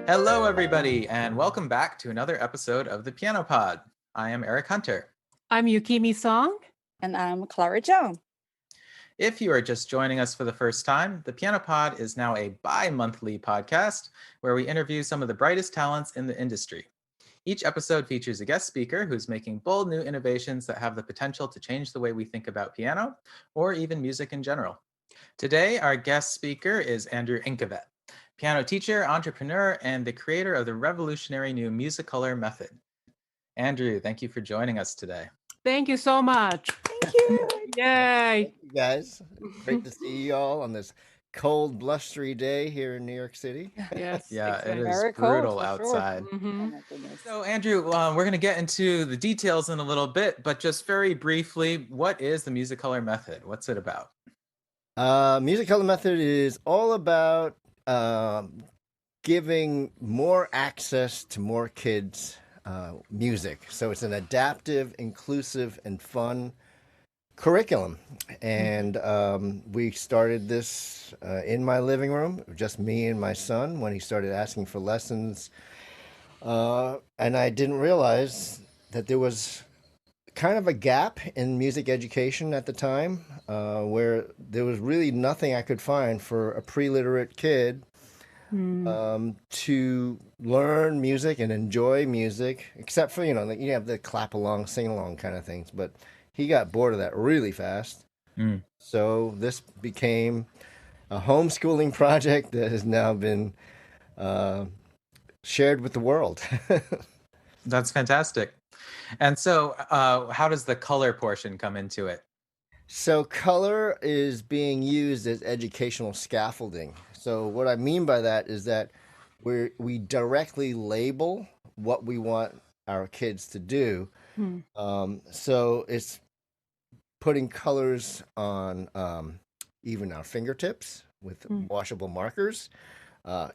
Hello, everybody, and welcome back to another episode of the Piano Pod. I am Eric Hunter. I'm Yukimi Song. And I'm Clara Zhang. If you are just joining us for the first time, the Piano Pod is now a bi-monthly podcast where we interview some of the brightest talents in the industry. Each episode features a guest speaker who's making bold new innovations that have the potential to change the way we think about piano or even music in general. Today, our guest speaker is Andrew Ingkavet, piano teacher, entrepreneur, and the creator of the revolutionary new Musicolor Method. Andrew, thank you for joining us today. Thank you so much. Thank you. Yay. Thank you guys. Great to see you all on this cold, blustery day here in New York City. Yes. Yeah, exactly. it is Very cold, brutal for sure. outside. Oh Mhm. my goodness. So, Andrew, we're going to get into the details in a little bit, but just very briefly, what is the Musicolor Method? What's it about? Musicolor Method is all about giving more access to more kids' music. So it's an adaptive, inclusive, and fun curriculum. And we started this in my living room, just me and my son, when he started asking for lessons. And I didn't realize that there was kind of a gap in music education at the time, where there was really nothing I could find for a pre-literate kid to learn music and enjoy music, except for, you have the clap along, sing along kind of things. But he got bored of that really fast. So this became a homeschooling project that has now been shared with the world. That's fantastic. And so, how does the color portion come into it? So color is being used as educational scaffolding. So what I mean by that is that we directly label what we want our kids to do. So it's putting colors on even our fingertips with washable markers,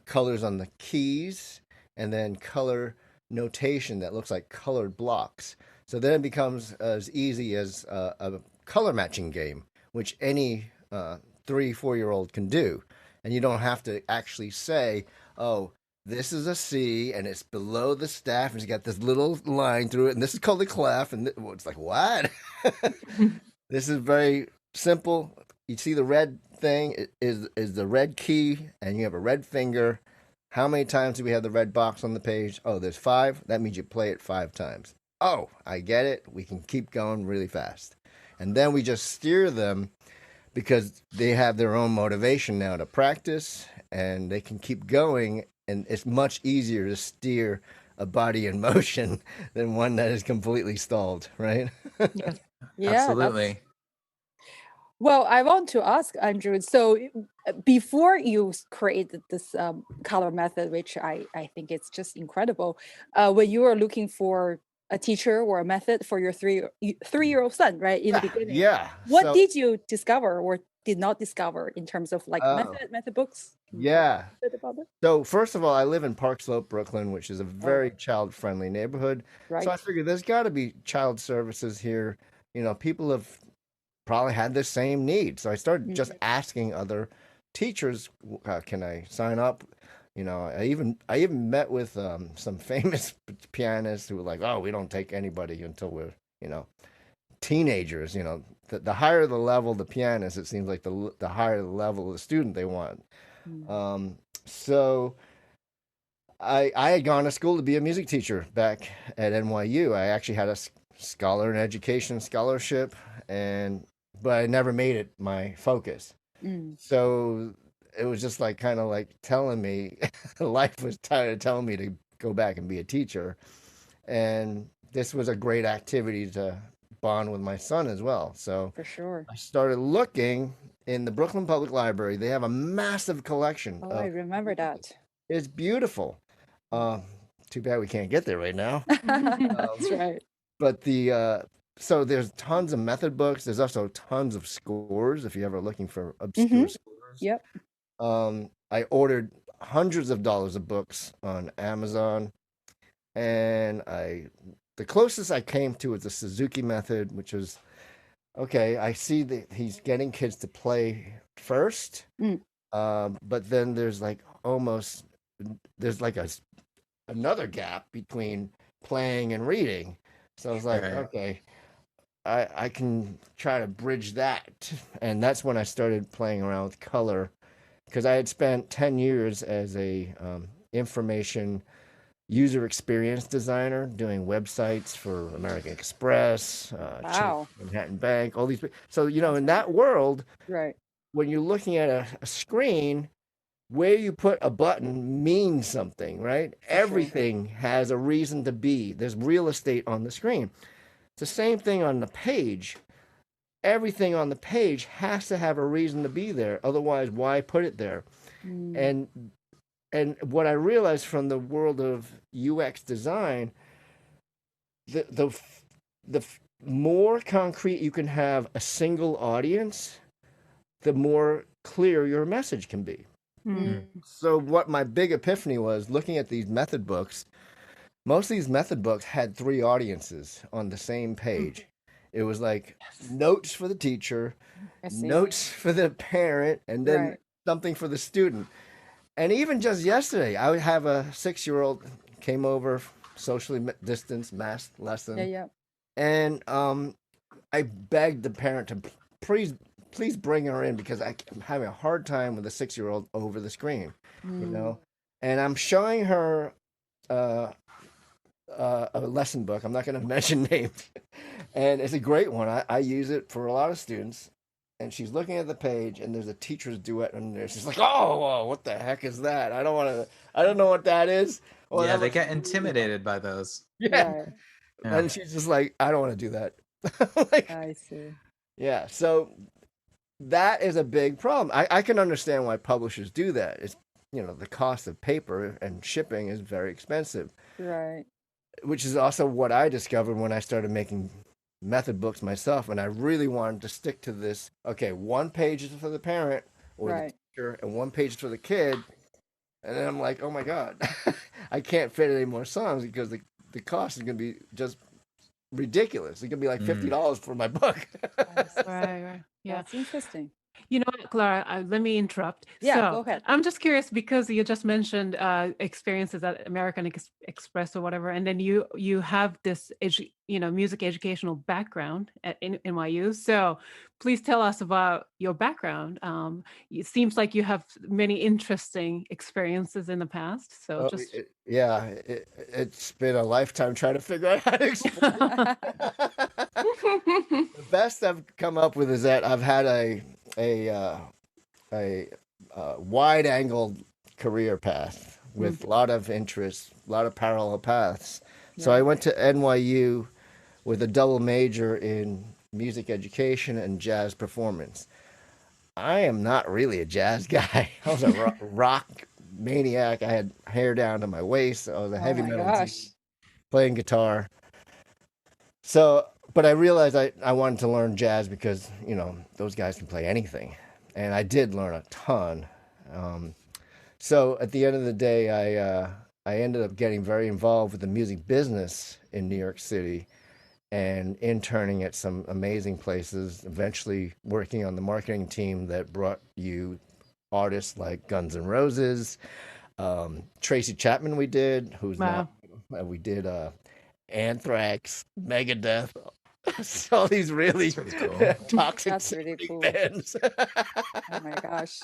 colors on the keys, and then color notation that looks like colored blocks. So then it becomes as easy as a color matching game, which any 3-4-year-old can do. And you don't have to actually say, oh, this is a C and it's below the staff and it's got this little line through it and this is called the clef. And it's like, what? This is very simple. You see the red thing is the red key and you have a red finger. How many times do we have the red box on the page? Oh, there's 5. That means you play it 5 times. Oh, I get it. We can keep going really fast. And then we just steer them because they have their own motivation now to practice and they can keep going. And it's much easier to steer a body in motion than one that is completely stalled, right? Yes. Yeah, Absolutely. well, I want to ask Andrew. So before you created this color method, which I think it's just incredible, when you were looking for a teacher or a method for your three-year-old son, right? In the beginning, Yeah. what So, did you discover or did not discover in terms of like Oh. method books? yeah. Bit about it? So first of all, I live in Park Slope, Brooklyn, which is a very child-friendly neighborhood. Right. So I figured there's got to be child services here. People have probably had the same need. So I started just asking other teachers, can I sign up? I even met with some famous pianists who were like, oh, we don't take anybody until we're, teenagers. The higher the level the pianist, it seems like the higher the level the student they want. So I had gone to school to be a music teacher back at NYU. I actually had a scholar in education scholarship, but I never made it my focus. So it was just like kind of like telling me life was tired of telling me to go back and be a teacher. And this was a great activity to bond with my son as well. So For sure. I started looking in the Brooklyn Public Library. They have a massive collection. Oh, I remember that. It's beautiful. Too bad we can't get there right now. That's right. But so there's tons of method books. There's also tons of scores if you're ever looking for obscure scores. Yep. I ordered hundreds of dollars of books on Amazon, and the closest I came to was the Suzuki method, which was okay. I see that he's getting kids to play first, but then there's like almost there's like another gap between playing and reading. So I was like, Right. okay, I can try to bridge that. And that's when I started playing around with color, because I had spent 10 years as a information user experience designer doing websites for American Express, Wow. Manhattan Bank, all these. So, in that world, Right. when you're looking at a screen, where you put a button means something, right? sure. Everything has a reason to be. There's real estate on the screen. It's the same thing on the page. Everything on the page has to have a reason to be there. Otherwise, why put it there? Mm. And what I realized from the world of UX design, the more concrete you can have a single audience, the more clear your message can be. Mm. So what my big epiphany was looking at these method books, most of these method books had 3 audiences on the same page. It was like notes for the teacher, I see. notes for the parent, and then Right. something for the student. And even just yesterday, I would have a 6-year-old came over, socially distanced, masked lesson, Yeah. and I begged the parent to please bring her in because I'm having a hard time with a 6-year-old over the screen, Mm. And I'm showing her a lesson book. I'm not going to mention names, and it's a great one. I use it for a lot of students. And she's looking at the page, and there's a teacher's duet in there. She's like, "Oh, what the heck is that? I don't know what that is." Well, Yeah, I'm they like, get intimidated by those. yeah. Right. Yeah. And she's just like, "I don't want to do that." Like, I see. yeah. So that is a big problem. I can understand why publishers do that. It's the cost of paper and shipping is very expensive, Right. which is also what I discovered when I started making method books myself, and I really wanted to stick to this. Okay, 1 page is for the parent or Right. the teacher, and 1 page is for the kid. And then I'm like, oh my god, I can't fit any more songs because the cost is going to be just ridiculous. It's going to be like $50 for my book. Right. Yeah. That's interesting. You know what, Clara, let me interrupt. Yeah, So go ahead. I'm just curious because you just mentioned experiences at American Express or whatever, and then you have this music educational background at NYU. So please tell us about your background. It seems like you have many interesting experiences in the past. So just It's been a lifetime trying to figure out how to explain. The best I've come up with is that I've had a wide-angled career path with a lot of interests, a lot of parallel paths. So I went to NYU with a double major in music education and jazz performance. I am not really a jazz guy. I was a rock maniac. I had hair down to my waist. I was a heavy Oh my metal gosh. dude, playing guitar. So, but I realized I wanted to learn jazz because, those guys can play anything. And I did learn a ton. So at the end of the day, I ended up getting very involved with the music business in New York City and interning at some amazing places, eventually working on the marketing team that brought you artists like Guns N' Roses, Tracy Chapman we did, who's Wow. now, we did Anthrax, Megadeth, all these really That's pretty cool. toxic That's really sounding cool. bands. Oh my gosh.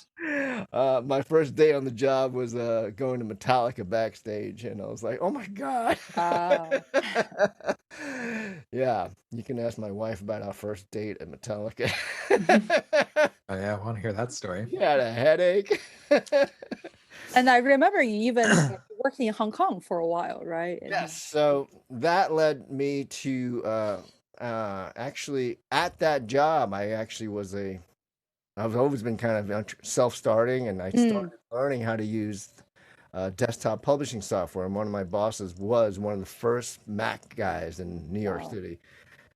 My first day on the job was going to Metallica backstage, and I was like, "Oh my god!" Wow. Yeah, you can ask my wife about our first date at Metallica. Oh yeah, I want to hear that story. She had a headache. And I remember you even worked in Hong Kong for a while, right? And Yes, so that led me to actually at that job. I've always been kind of self-starting, and I started learning how to use desktop publishing software. And one of my bosses was one of the first Mac guys in New York Wow. City.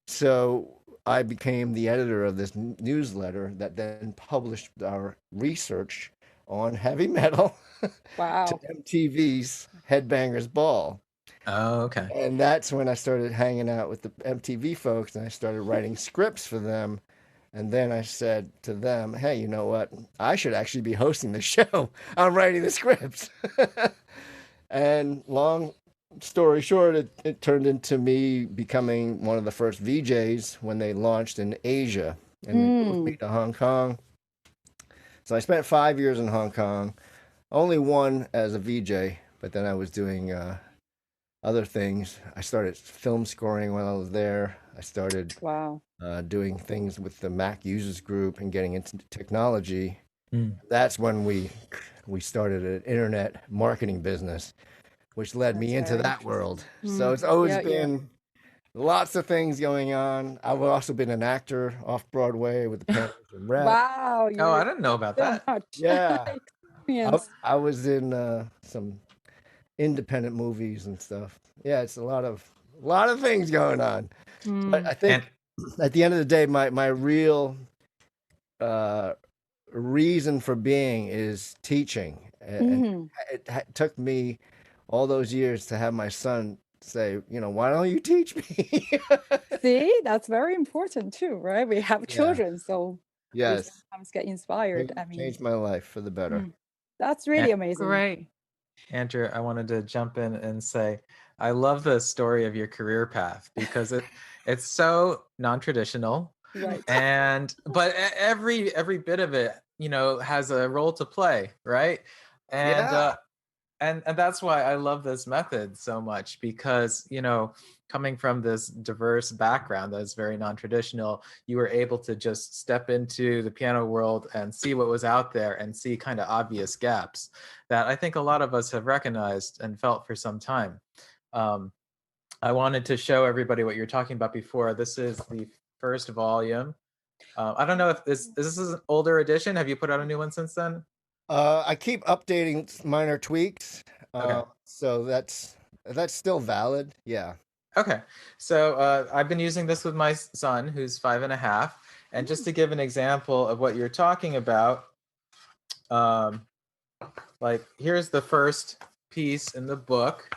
So I became the editor of this newsletter that then published our research on heavy metal Wow. to MTV's Headbangers Ball. Oh, okay. And that's when I started hanging out with the MTV folks, and I started writing scripts for them And then I said to them, hey, you know what? I should actually be hosting the show. I'm writing the scripts. And long story short, it turned into me becoming one of the first VJs when they launched in Asia. And they moved me to Hong Kong. So I spent 5 years in Hong Kong, only one as a VJ, but then I was doing other things. I started film scoring while I was there. I started Wow. doing things with the Mac users group and getting into technology. Mm. That's when we started an internet marketing business, which led me That's into very that world. So Mm. it's always Yeah, yeah. been lots of things going on. I've also been an actor off Broadway with the Panthers and Rep. Wow, Oh, I you didn't know about so that. much Yeah, experience. I was in some independent movies and stuff. Yeah, it's a lot of things going on. But Mm. I And think at the end of the day, my real uh, reason for being is teaching, and Mhm. it took me all those years to have my son say, why don't you teach me? See, that's very important too, right? We have Yeah. children, so we Yes, sometimes get inspired. I mean, changed my life for the better. that's and really amazing. Great. Andrew, I wanted to jump in and say I love the story of your career path because it's so non-traditional, Right. but every bit of it, has a role to play, right? And Yeah. and that's why I love this method so much because, coming from this diverse background that is very non-traditional, you were able to just step into the piano world and see what was out there and see kind of obvious gaps that I think a lot of us have recognized and felt for some time. Um, I wanted to show everybody what you're talking about before. This is the first volume. I don't know if this is an older edition. Have you put out a new one since then? I keep updating minor tweaks. Okay. So that's still valid. Yeah. Okay, so I've been using this with my son, who's 5.5, and just to give an example of what you're talking about, um, like here's the first piece in the book,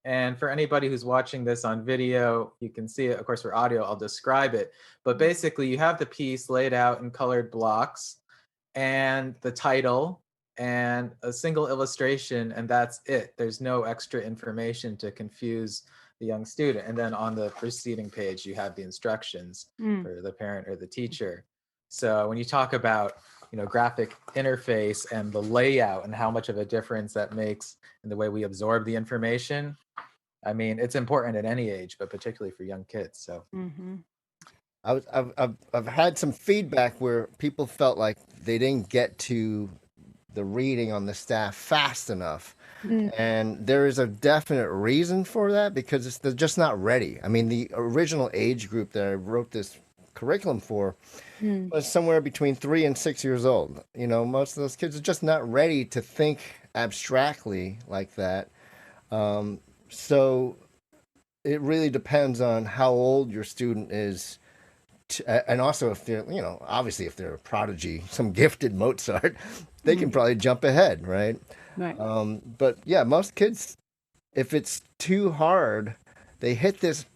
and for anybody who's watching this on video, you can see it. Of course, for audio, I'll describe it, but basically, you have the piece laid out in colored blocks, and the title, and a single illustration, and that's it. There's no extra information to confuse the young student. And then on the preceding page, you have the instructions Mm. for the parent or the teacher. So when you talk about, graphic interface and the layout and how much of a difference that makes in the way we absorb the information, I mean, it's important at any age, but particularly for young kids. So Mm-hmm. I've had some feedback where people felt like they didn't get to the reading on the staff fast enough. Mm. And there is a definite reason for that because they're just not ready. I mean, the original age group that I wrote this curriculum for Mm. was somewhere between 3 and 6 years old. Most of those kids are just not ready to think abstractly like that. So it really depends on how old your student is. And also if they're, obviously if they're a prodigy, some gifted Mozart, they can probably jump ahead, right? Right. But yeah, most kids, if it's too hard, they hit this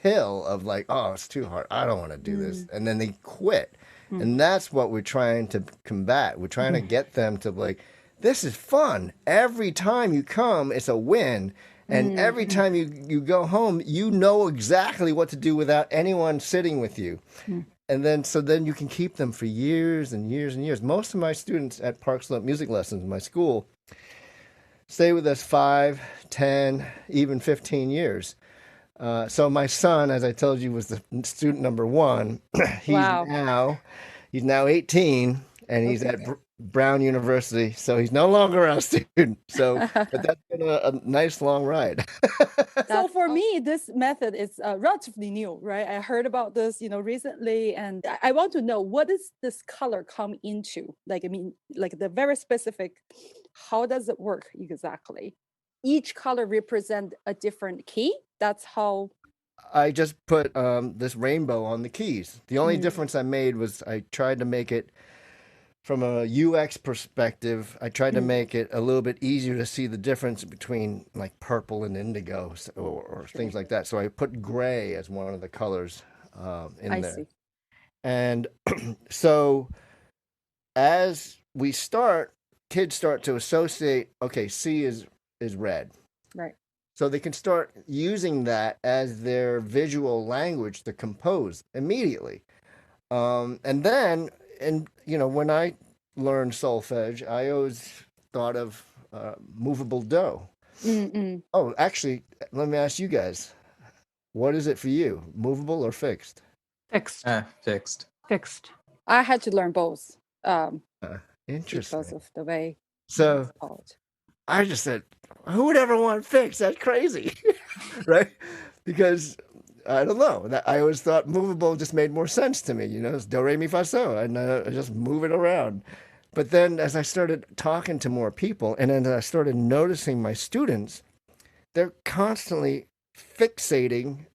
hill of like, oh, it's too hard. I don't want to do this. And then they quit. And that's what we're trying to combat. We're trying to get them to like, this is fun. Every time you come, it's a win. And every time you go home, you know exactly what to do without anyone sitting with you. And then you can keep them for years and years and years. Most of my students at Park Slope Music Lessons in my school stay with us 5, 10, even 15 years. So my son, as I told you, was the student number 1. Wow. He's now 18, and he's at Brown University. So he's no longer our student. But that's been a nice long ride. So for me, this method is relatively new, right? I heard about this, recently, and I want to know what does this color come into? Like, I mean, like the very specific, how does it work exactly? Each color represent a different key. That's how. I just put this rainbow on the keys. The only difference I made was I tried to make it from a UX perspective. I tried to make it a little bit easier to see the difference between like purple and indigo or things like that. So I put gray as one of the colors in I there. see. And so as we start, kids start to associate, okay, C is red. Right. So they can start using that as their visual language to compose immediately. And then, and when I learned solfege, I always thought of movable do. Mm-mm. Oh, actually, let me ask you guys, what is it for you, movable or fixed? Fixed. Fixed. Fixed. I had to learn both Interesting. because of the way So it's called. I just said, who would ever want fixed? That's crazy, right? Because I don't know. I always thought movable just made more sense to me. It's do, re, mi, fa, so, and I just move it around. But then as I started talking to more people, and then I started noticing my students, they're constantly fixating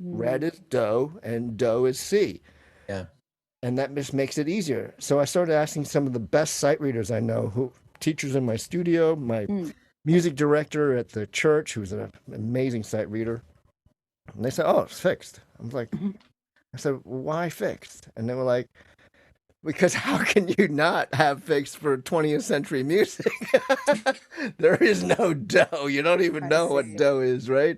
red is do and do is C. Yeah. And that just makes it easier. So I started asking some of the best sight readers I know, who teachers in my studio, my music director at the church, who's an amazing sight reader. And they said, oh, it's fixed. I was like, I said, why fixed? And they were like, because how can you not have fixed for 20th century music? There is no do. You don't even know what do is, right?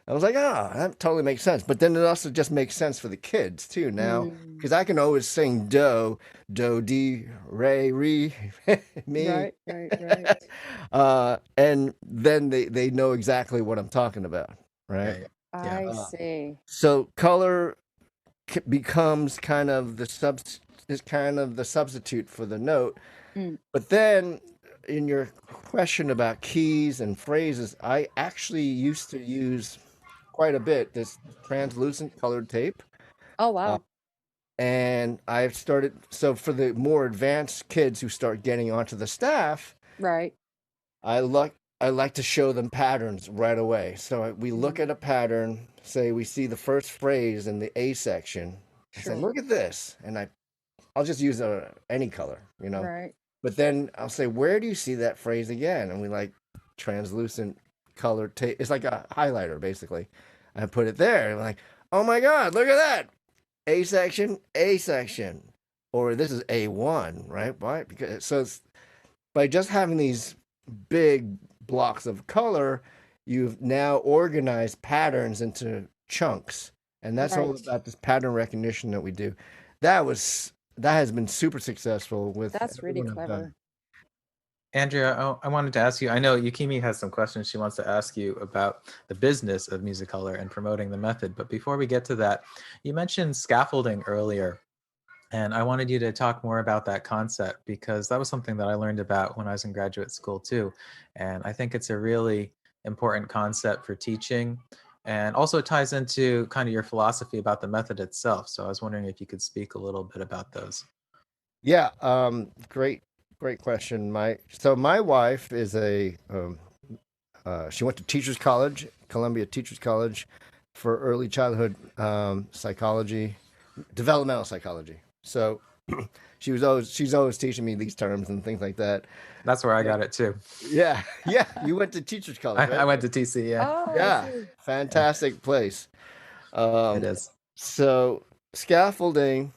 I was like, oh, that totally makes sense. But then it also just makes sense for the kids too now, because I can always sing do, D, re, mi. Right. And then they know exactly what I'm talking about, right? I see. So color becomes kind of the substitute for the note. But then in your question about keys and phrases, I actually used to use quite a bit this translucent colored tape. Oh, wow. And I've started, so for the more advanced kids who start getting onto the staff, Right. I like to show them patterns right away. So we look at a pattern, say we see the first phrase in the A section, say, look at this. And I'll just use any color, Right. But then I'll say, where do you see that phrase again? And we like translucent colored tape. It's like a highlighter, basically. I put it there. And I'm like, oh my God, look at that. A section, or this is A1, right? Why? Because it's by just having these big blocks of color, you've now organized patterns into chunks, and that's all about this pattern recognition that we do. That has been super successful with. That's really clever. Andrea, I wanted to ask you, I know Yukimi has some questions she wants to ask you about the business of Musicolor and promoting the method. But before we get to that, you mentioned scaffolding earlier. And I wanted you to talk more about that concept, because that was something that I learned about when I was in graduate school too. And I think it's a really important concept for teaching. And also it ties into kind of your philosophy about the method itself. So I was wondering if you could speak a little bit about those. Yeah, great question. My wife is she went to Teachers College, Columbia Teachers College, for early childhood psychology, developmental psychology. So she's always teaching me these terms and things like that. That's where I got it too. Yeah. You went to Teachers College, right? I went to TC, yeah. Oh, Yeah, fantastic place. It is. So scaffolding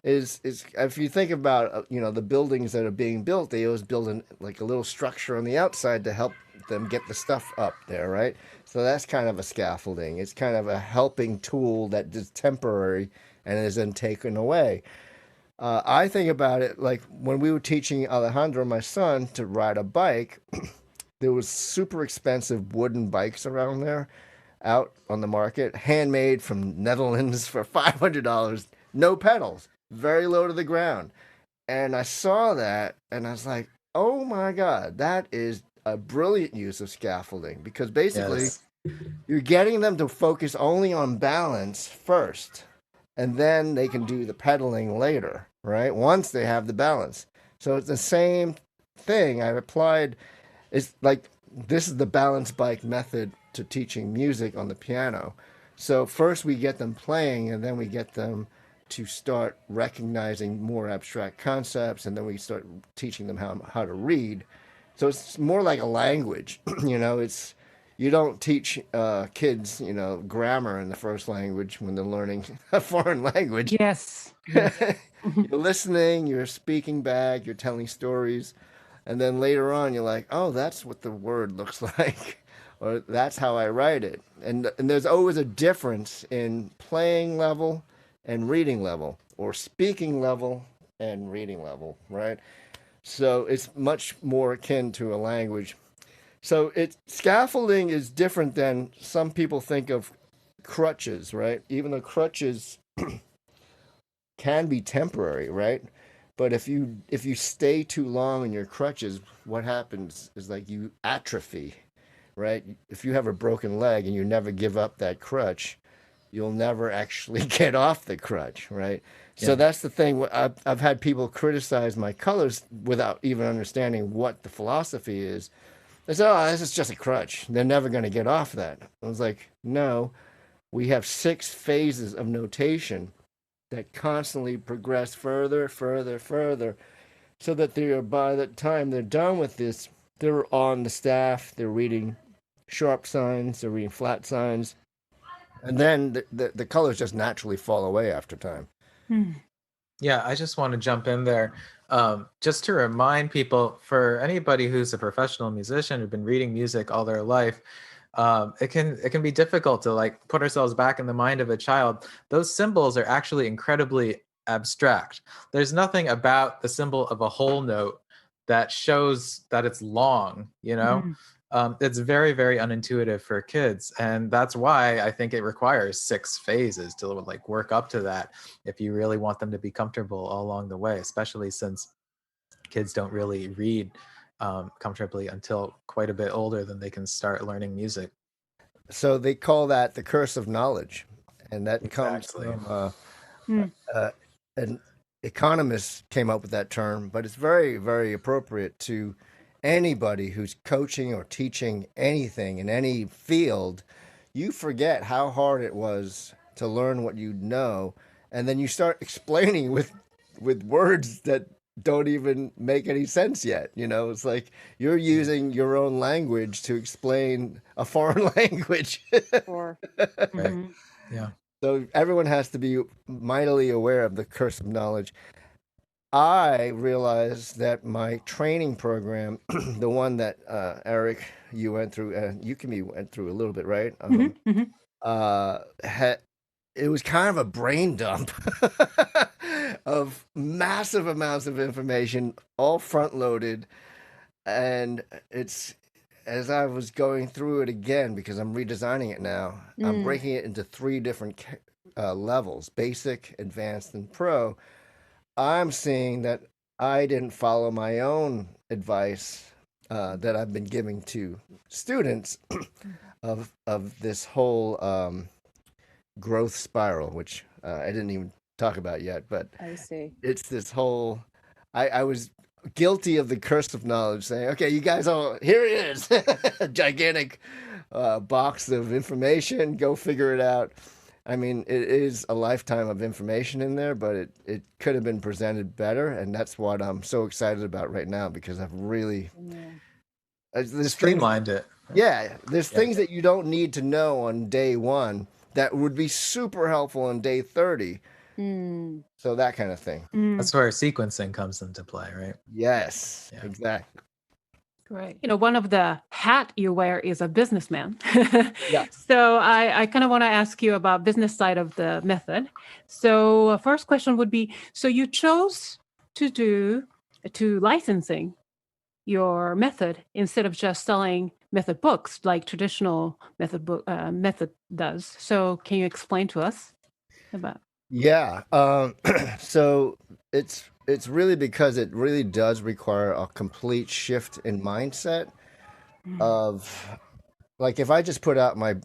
is if you think about the buildings that are being built, they always build like a little structure on the outside to help them get the stuff up there, right? So that's kind of a scaffolding. It's kind of a helping tool that is temporary and is then taken away. I think about it like when we were teaching Alejandro, my son, to ride a bike. There was super expensive wooden bikes around there, out on the market, handmade from Netherlands for $500, no pedals, very low to the ground. And I saw that and I was like, oh my God, that is a brilliant use of scaffolding, because basically you're getting them to focus only on balance first, and then they can do the pedaling later, right? Once they have the balance. So it's the same thing I've applied. It's like, this is the balance bike method to teaching music on the piano. So first we get them playing, and then we get them to start recognizing more abstract concepts, and then we start teaching them how to read. So it's more like a language. you don't teach kids, grammar in the first language when they're learning a foreign language. Yes. Yes. You're listening, you're speaking back, you're telling stories, and then later on you're like, oh, that's what the word looks like, or that's how I write it. And there's always a difference in playing level and reading level, or speaking level and reading level, right? So it's much more akin to a language. So scaffolding is different than some people think of crutches, right? Even though crutches can be temporary, right? But if you stay too long in your crutches, what happens is like you atrophy, right? If you have a broken leg and you never give up that crutch, you'll never actually get off the crutch, right? So that's the thing. I've had people criticize my colors without even understanding what the philosophy is. They say, oh, this is just a crutch. They're never going to get off that. I was like, no, we have 6 phases of notation that constantly progress further, further, further, so that by the time they're done with this, they're on the staff, they're reading sharp signs, they're reading flat signs, and then the colors just naturally fall away after time. Yeah, I just want to jump in there. Just to remind people, for anybody who's a professional musician who've been reading music all their life, it can be difficult to like put ourselves back in the mind of a child. Those symbols are actually incredibly abstract. There's nothing about the symbol of a whole note that shows that it's long, it's very, very unintuitive for kids. And that's why I think it requires 6 phases to like work up to that if you really want them to be comfortable all along the way, especially since kids don't really read comfortably until quite a bit older than they can start learning music. So they call that the curse of knowledge. And that comes Exactly. from an economist came up with that term, but it's very, very appropriate to anybody who's coaching or teaching anything in any field. You forget how hard it was to learn what you know, and then you start explaining with words that don't even make any sense yet. It's like you're using your own language to explain a foreign language. Or Right. Yeah. So everyone has to be mightily aware of the curse of knowledge. I realized that my training program, the one that Eric, you went through, Yukimi went through a little bit, right? It was kind of a brain dump of massive amounts of information, all front loaded. And as I was going through it again, because I'm redesigning it now, I'm breaking it into 3 different levels: basic, advanced, and pro. I'm seeing that I didn't follow my own advice that I've been giving to students of this whole growth spiral, which I didn't even talk about yet. But I see. it's this whole. I was guilty of the curse of knowledge, saying, "Okay, you guys all here it is, a gigantic box of information. Go figure it out." I mean, it is a lifetime of information in there, but it could have been presented better, and that's what I'm so excited about right now, because I've really Streamlined it. Yeah, there's things that you don't need to know on day 1 that would be super helpful on day 30. So that kind of thing. That's where sequencing comes into play, right? Yes, Yeah. exactly. Great. One of the hat you wear is a businessman. Yeah. So I kind of want to ask you about business side of the method. So first question would be, so you chose to licensing your method instead of just selling method books like traditional method does. So can you explain to us about? Yeah. So it's really because it really does require a complete shift in mindset of, like, if I just put out my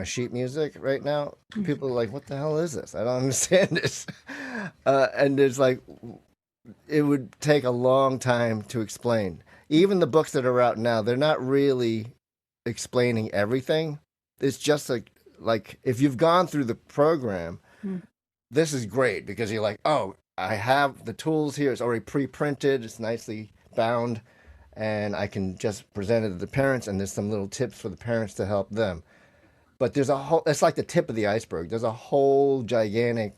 sheet music right now, people are like, "What the hell is this? I don't understand this." And it's like, it would take a long time to explain. Even the books that are out now, they're not really explaining everything. It's just like if you've gone through the program, this is great, because you're like, oh, I have the tools here. It's already pre-printed. It's nicely bound. and I can just present it to the parents, and there's some little tips for the parents to help them. But there's a whole, it's like the tip of the iceberg. There's a whole gigantic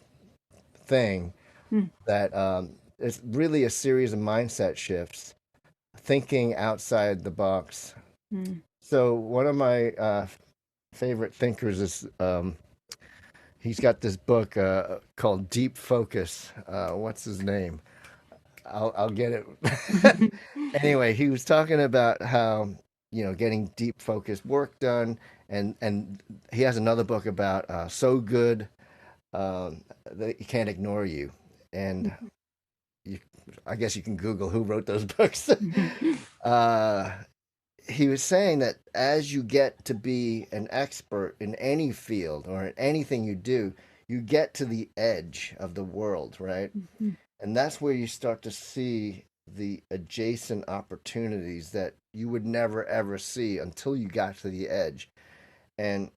thing Mm. that it's really a series of mindset shifts, thinking outside the box. Mm. So one of my favorite thinkers is he's got this book called Deep Focus. What's his name? I'll get it. Anyway, he was talking about how, you know, getting deep focused work done, and he has another book about so good that he can't ignore you. And you, I guess you can Google who wrote those books. uh, he was saying that as you get to be an expert in any field or in anything you do, you get to the edge of the world, right? Mhm. And that's where you start to see the adjacent opportunities that you would never ever see until you got to the edge. And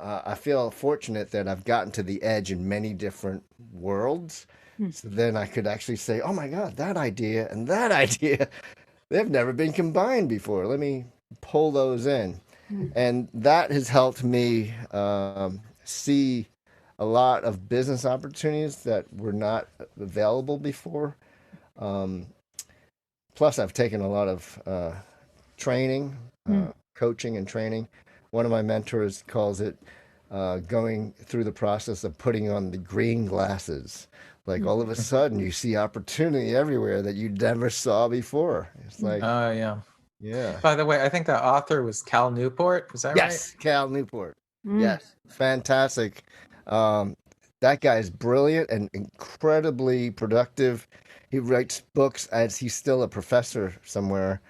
I feel fortunate that I've gotten to the edge in many different worlds. Mm. So then I could actually say, oh my God, that idea and that idea, they've never been combined before. Let me pull those in. Mm. And that has helped me see a lot of business opportunities that were not available before. Um, Plus, I've taken a lot of training, Mm. coaching, and training. One of my mentors calls it going through the process of putting on the green glasses. Like all of a sudden, you see opportunity everywhere that you never saw before. It's like, Oh, yeah. yeah. By the way, I think that author was Cal Newport. Is that right? Yes, Cal Newport. Mm. Yes, fantastic. Um, that guy is brilliant and incredibly productive. He writes books as he's still a professor somewhere,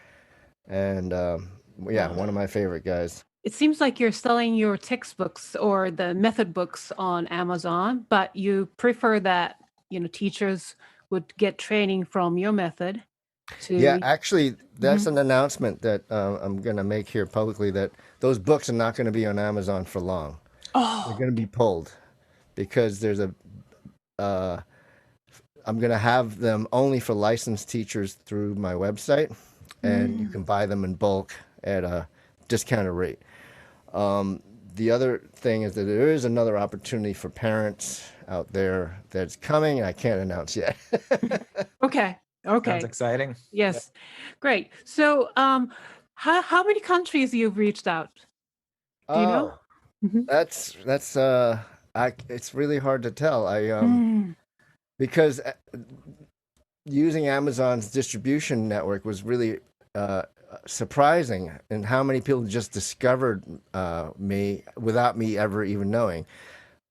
and yeah, one of my favorite guys. It seems like you're selling your textbooks or the method books on Amazon, but you prefer that, you know, teachers would get training from your method Yeah, to. actually, that's Mhm. an announcement that I'm going to make here publicly that those books are not going to be on Amazon for long. They're Oh. going to be pulled because there's a uh, I'm going to have them only for licensed teachers through my website, and you Mm. can buy them in bulk at a discounted rate. The other thing is that there is another opportunity for parents out there that's coming. I can't announce yet. Okay. Sounds Okay. exciting. Yes. Great. So, how many countries you've reached out? Do you know? Oh, Mhm. that's it's really hard to tell. Mm. Because using Amazon's distribution network was really surprising, and how many people just discovered me without me ever even knowing.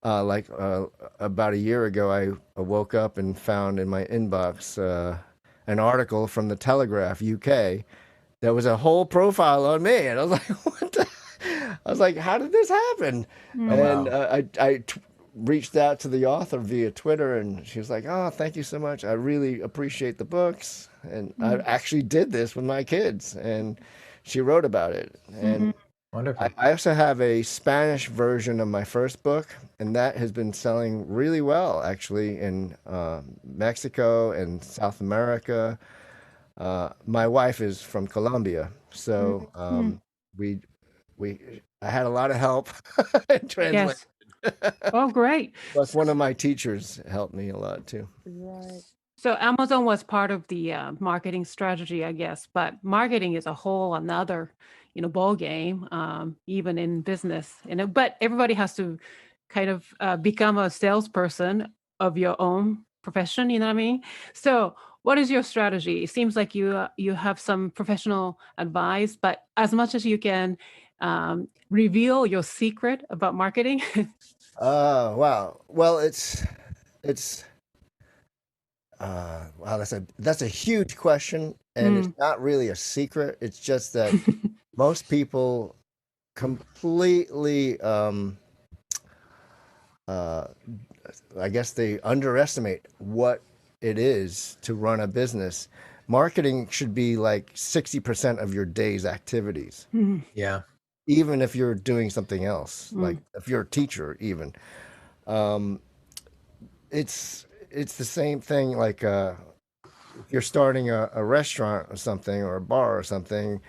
About a year ago, I woke up and found in my inbox an article from the Telegraph UK. There was a whole profile on me, and I was like, "What the?" I was like, "How did this happen?" Oh, And wow. I reached out to the author via Twitter, and she was like, "Oh, thank you so much. I really appreciate the books, and I Mm. actually did this with my kids." And she wrote about it. Mhm. And Wonderful. I also have a Spanish version of my first book, and that has been selling really well, actually, in Mexico and South America. My wife is from Colombia, so Mm. we we I had a lot of help in translation. Yes. Oh, great. Plus, one of my teachers helped me a lot too. Right. So Amazon was part of the marketing strategy, I guess, but marketing is a whole another, you know, ball game, even in business. But everybody has to kind of become a salesperson of your own profession. You know what I mean? So, what is your strategy? It seems like you have some professional advice, but as much as you can reveal your secret about marketing. Wow. Well, it's wow. That's a huge question, and it's Mm. not really a secret. It's just that most people completely, uh, I guess they underestimate what it is to run a business. Marketing should be like 60% of your day's activities, Mm. Yeah. even if you're doing something else, like Mm. if you're a teacher, even. Um, it's the same thing like you're starting a restaurant or something, or a bar or something,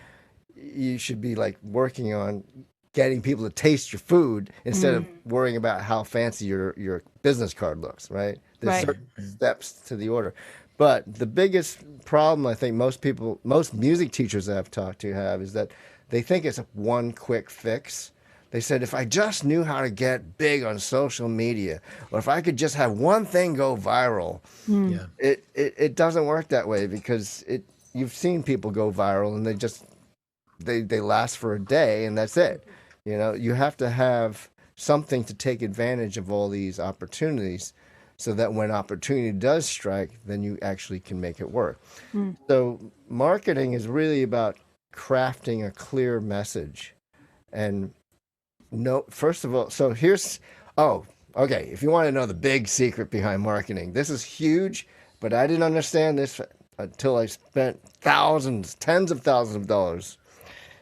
you should be like working on getting people to taste your food instead of worrying about how fancy your business card looks, right? There's Right. certain steps to the order. But the biggest problem I think most music teachers I've talked to have is that they think it's one quick fix. They said, if I just knew how to get big on social media, or if I could just have one thing go viral, Yeah. it doesn't work that way, because you've seen people go viral and they last for a day and that's it. You know, you have to have something to take advantage of all these opportunities, so that when opportunity does strike, then you actually can make it work. So marketing is really about crafting a clear message. And no, first of all, so okay, if you want to know the big secret behind marketing, this is huge, but I didn't understand this until I spent thousands, tens of thousands of dollars.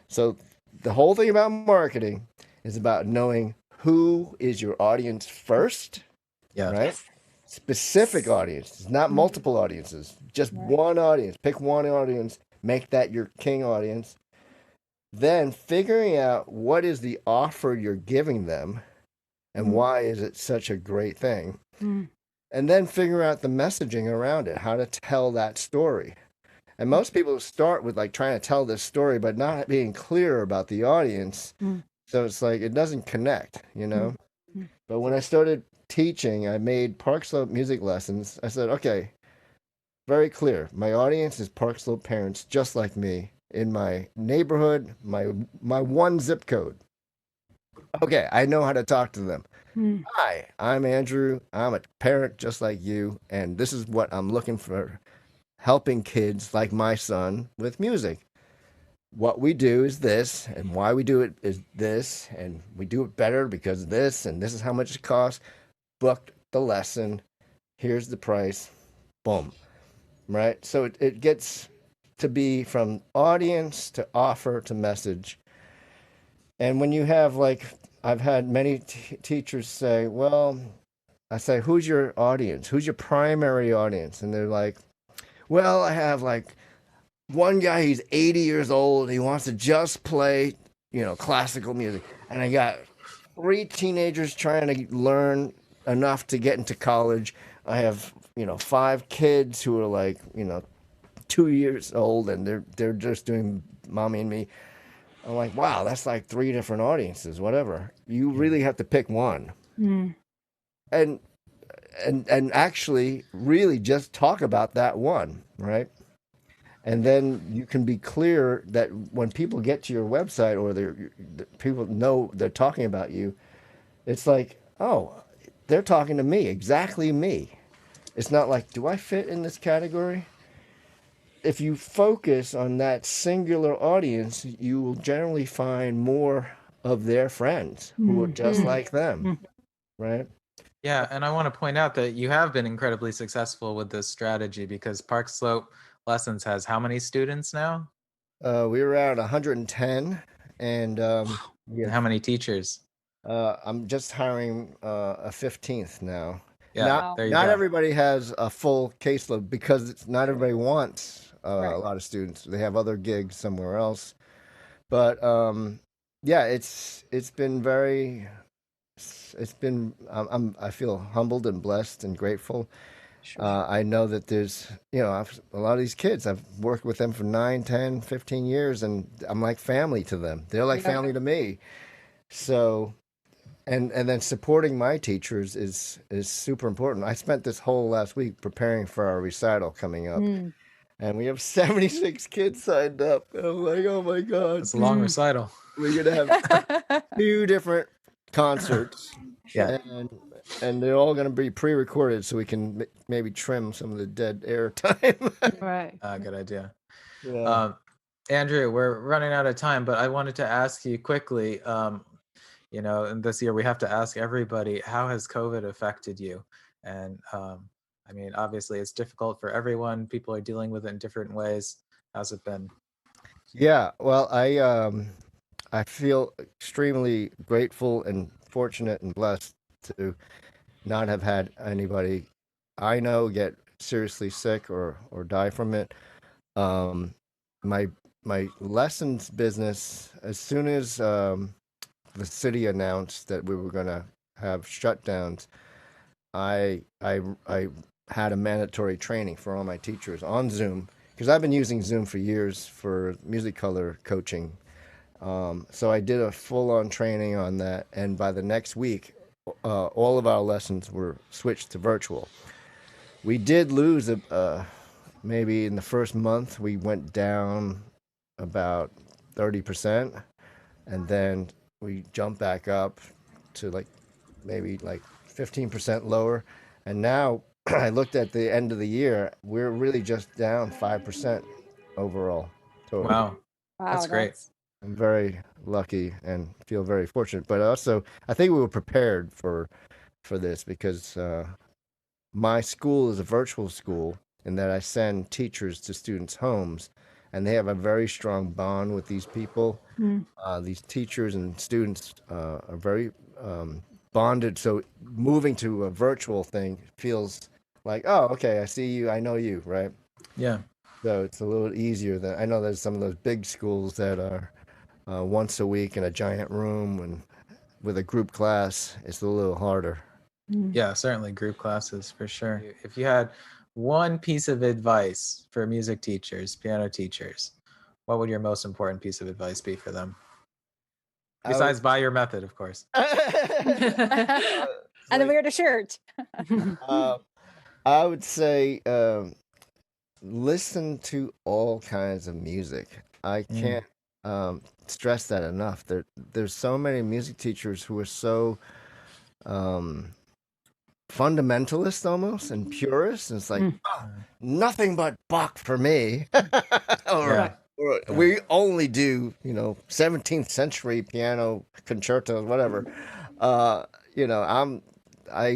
So the whole thing about marketing is about knowing who is your audience first, Yeah. right? Specific audience, not multiple audiences, just one audience. Pick one audience, make that your king audience. Then figuring out what is the offer you're giving them and why is it such a great thing. And then figure out the messaging around it, how to tell that story. And most people start with like trying to tell this story, but not being clear about the audience. So it's like it doesn't connect, you know? But when I started teaching, I made Park Slope music lessons. I said, okay, very clear. My audience is Park Slope parents just like me in my neighborhood, my one zip code. Okay, I know how to talk to them. Hi, I'm Andrew. I'm a parent just like you, and this is what I'm looking for, helping kids like my son with music. What we do is this, and why we do it is this, and we do it better because of this, and this is how much it costs. Book the lesson. Here's the price. Boom. Right? So it gets to be from audience to offer to message. And when you have, like, I've had many teachers say, well, I say, who's your audience? Who's your primary audience? And they're like, well, I have like one guy, he's 80 years old. He wants to just play, classical music. And I got 3 teenagers trying to learn enough to get into college. I have, 5 kids who are like, 2 years old, and they're just doing Mommy and Me. I'm like, wow, that's like 3 different audiences, whatever. You really have to pick one. And actually really just talk about that one, right? And then you can be clear that when people get to your website, or people know they're talking about you, it's like, oh, they're talking to me, exactly me. It's not like, do I fit in this category? If you focus on that singular audience, you will generally find more of their friends who are just like them, right? Yeah, and I want to point out that you have been incredibly successful with this strategy, because Park Slope Lessons has how many students now? We were at 110, and And how many teachers? I'm just hiring a 15th now. Yeah, Wow. there you Not go. everybody has a full caseload, because not everybody wants Right. a lot of students. They have other gigs somewhere else. But yeah, it's been I feel humbled and blessed and grateful. I know that there's, a lot of these kids, I've worked with them for 9, 10, 15 years, and I'm like family to them. They're like Yeah. family to me. So, and then supporting my teachers is super important. I spent this whole last week preparing for our recital coming up, and we have 76 kids signed up. And I'm like, oh my God, It's a long recital. we're gonna have 2 different concerts. Yeah. And they're all going to be pre-recorded, so we can maybe trim some of the dead air time. Right. Good idea. Yeah. Andrew, we're running out of time, but I wanted to ask you quickly, and this year we have to ask everybody, how has COVID affected you? And I mean, obviously it's difficult for everyone. People are dealing with it in different ways. How's it been? Yeah. Well, I feel extremely grateful and fortunate and blessed to not have had anybody I know get seriously sick or die from it. My lessons business, as soon as the city announced that we were going to have shutdowns, I had a mandatory training for all my teachers on Zoom, because I've been using Zoom for years for Musicolor coaching. So I did a full-on training on that, and by the next week, all of our lessons were switched to virtual. We did lose maybe in the first month we went down about 30%, and then we jumped back up to maybe 15% lower, and now I looked at the end of the year, we're really just down 5% overall total. Wow. Wow, That's great. I'm very lucky and feel very fortunate, but also I think we were prepared for this, because my school is a virtual school, in that I send teachers to students' homes, and they have a very strong bond with these people. These teachers and students are very bonded. So moving to a virtual thing feels like, oh, okay, I see you, I know you, right? Yeah. So it's a little easier than, I know there's some of those big schools that are once a week in a giant room, and with a group class, it's a little harder. Yeah, certainly group classes for sure. If you had one piece of advice for music teachers, piano teachers, what would your most important piece of advice be for them? Besides buy your method, of course. And wear the shirt. I would say listen to all kinds of music. I can't stress that enough. There's so many music teachers who are so fundamentalist almost, and purists. And it's like, oh, nothing but Bach for me. or we only do 17th century piano concertos, whatever. I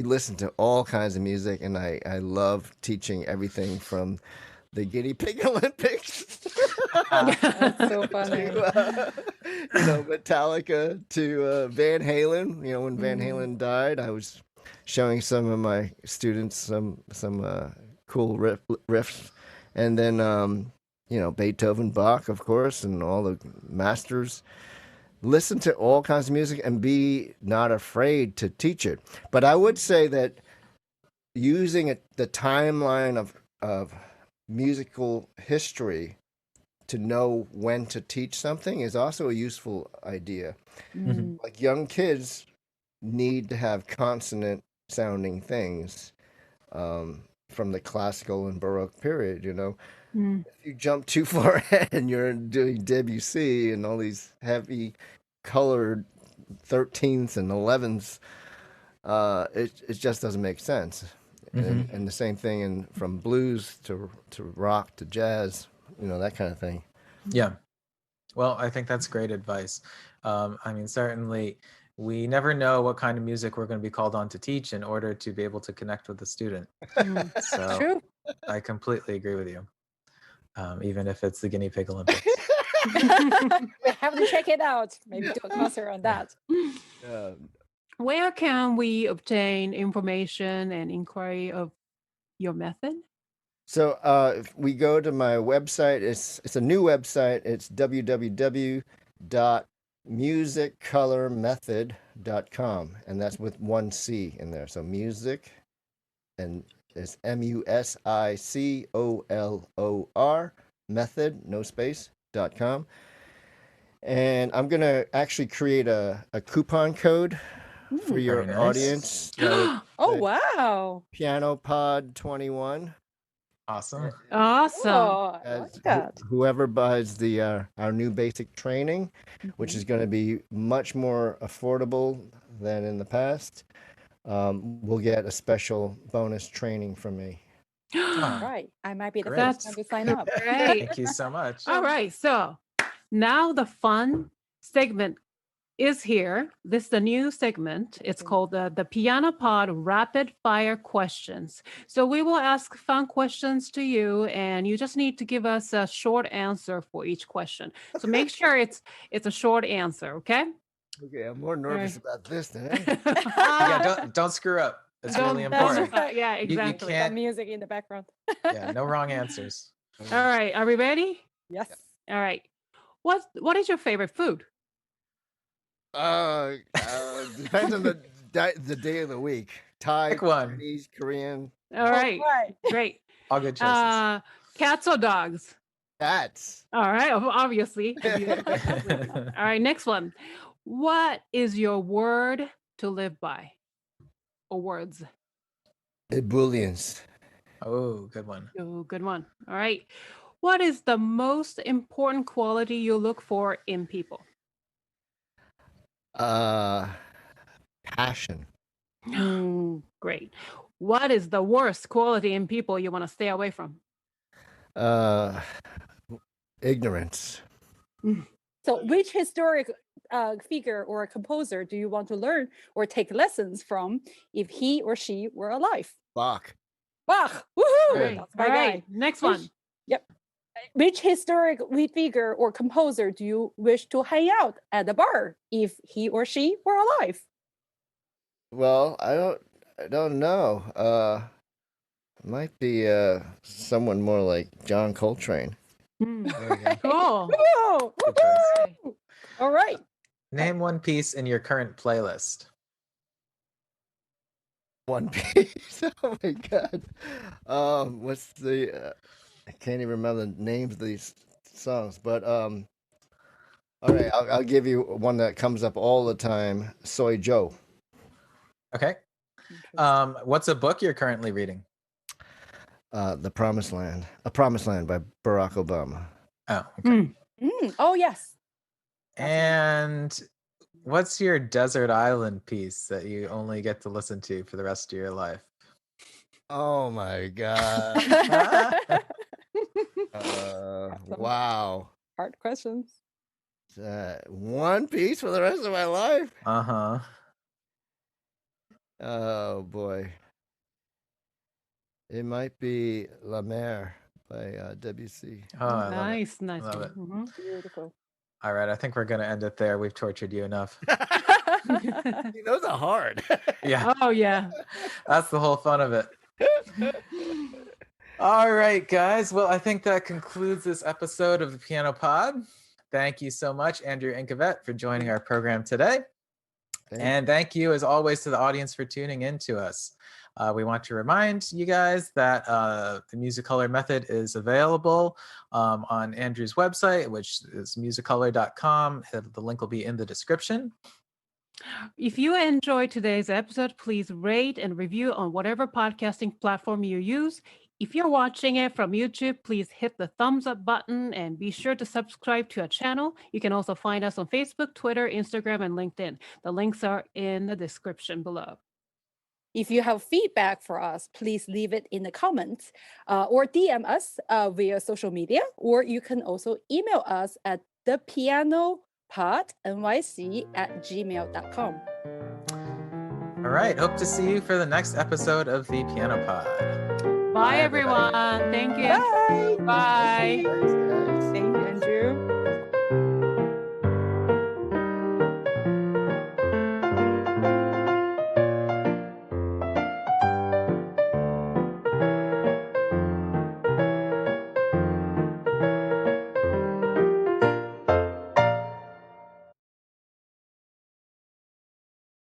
listen to all kinds of music, and I love teaching everything from the Guinea Pig Olympics That's so funny. to Metallica, to Van Halen. When Van Halen died, I was showing some of my students some cool riffs, and then Beethoven, Bach, of course, and all the masters. Listen to all kinds of music and be not afraid to teach it. But I would say that using the timeline of musical history to know when to teach something is also a useful idea. Like, young kids need to have consonant sounding things from the classical and Baroque period. If you jump too far ahead and you're doing Debussy and all these heavy colored 13ths and 11ths, it just doesn't make sense. And the same thing from blues to rock to jazz, that kind of thing. Yeah. Well, I think that's great advice. I mean, certainly we never know what kind of music we're going to be called on to teach in order to be able to connect with the student. So True. I completely agree with you. Even if it's the Guinea Pig Olympics. We have to check it out. Maybe do a concert on that. Where can we obtain information and inquiry of your method? So if we go to my website, it's a new website. It's www.musicolormethod.com, and that's with one C in there. So music, and it's MUSICOLOR method, no space.com. And I'm going to actually create a coupon code for your nice. audience. Oh, wow. Piano Pod 21. Awesome. Awesome. Oh, I As like that. whoever buys our new basic training, which is going to be much more affordable than in the past, will get a special bonus training from me. All right. I might be the Great. first one to sign up. Great. Thank you so much. All right. So now the fun segment is here. This is the new segment. It's called the Piano Pod Rapid Fire Questions. So we will ask fun questions to you, and you just need to give us a short answer for each question. So make sure it's a short answer, okay? Okay, I'm more nervous about this than anything. Yeah, don't screw up. It's Don't- really that's important. right. Yeah, you exactly. can't- Some music in the background. Yeah, no wrong answers. All right, are we ready? Yes. All right. What is your favorite food? Depends on the day of the week. Thai, Pick one. Chinese, Korean. All right, Right. great. All good choices. Cats or dogs? Cats. All right, obviously. All right, next one. What is your word to live by? Or words? Ebullience. Oh, good one. Oh, good one. All right. What is the most important quality you look for in people? Passion. Great. What is the worst quality in people you want to stay away from? Ignorance. So, which historic figure or composer do you want to learn or take lessons from if he or she were alive? Bach. Bach. Woohoo! Great. That's my All guy. right, next one. Yep. Which historic figure or composer do you wish to hang out at the bar if he or she were alive? Well, I don't know. Might be someone more like John Coltrane. There we go. Cool. Woo! Good choice. Woohoo! All right. Name one piece in your current playlist. One Piece. Oh my god. What's the? I can't even remember the names of these songs, but all right, I'll give you one that comes up all the time. Soy Joe. Okay. What's a book you're currently reading? The Promised Land. A Promised Land by Barack Obama. Oh, okay. Oh, yes. And what's your desert island piece that you only get to listen to for the rest of your life? Oh my god. Wow. Hard questions. One Piece for the rest of my life? Uh-huh. Oh boy. It might be La Mer by Debussy. Oh, I love it. Nice. Love one. it. Mhm. Beautiful. All right, I think we're going to end it there. We've tortured you enough. Those are hard. Yeah, Oh, yeah. that's the whole fun of it. All right, guys. Well, I think that concludes this episode of the Piano Pod. Thank you so much, Andrew Ingkavet, for joining our program today. And thank you, as always, to the audience for tuning in to us. We want to remind you guys that the Musicolor Method is available on Andrew's website, which is musicolor.com. The link will be in the description. If you enjoyed today's episode, please rate and review on whatever podcasting platform you use. If you're watching it from YouTube, please hit the thumbs up button and be sure to subscribe to our channel. You can also find us on Facebook, Twitter, Instagram, and LinkedIn. The links are in the description below. If you have feedback for us, please leave it in the comments or DM us via social media, or you can also email us at thepianopodnyc@gmail.com. All right. Hope to see you for the next episode of the Piano Pod. Bye, everybody. everyone. Thank you. Bye. Bye. Thanks, guys. Thank you, Andrew.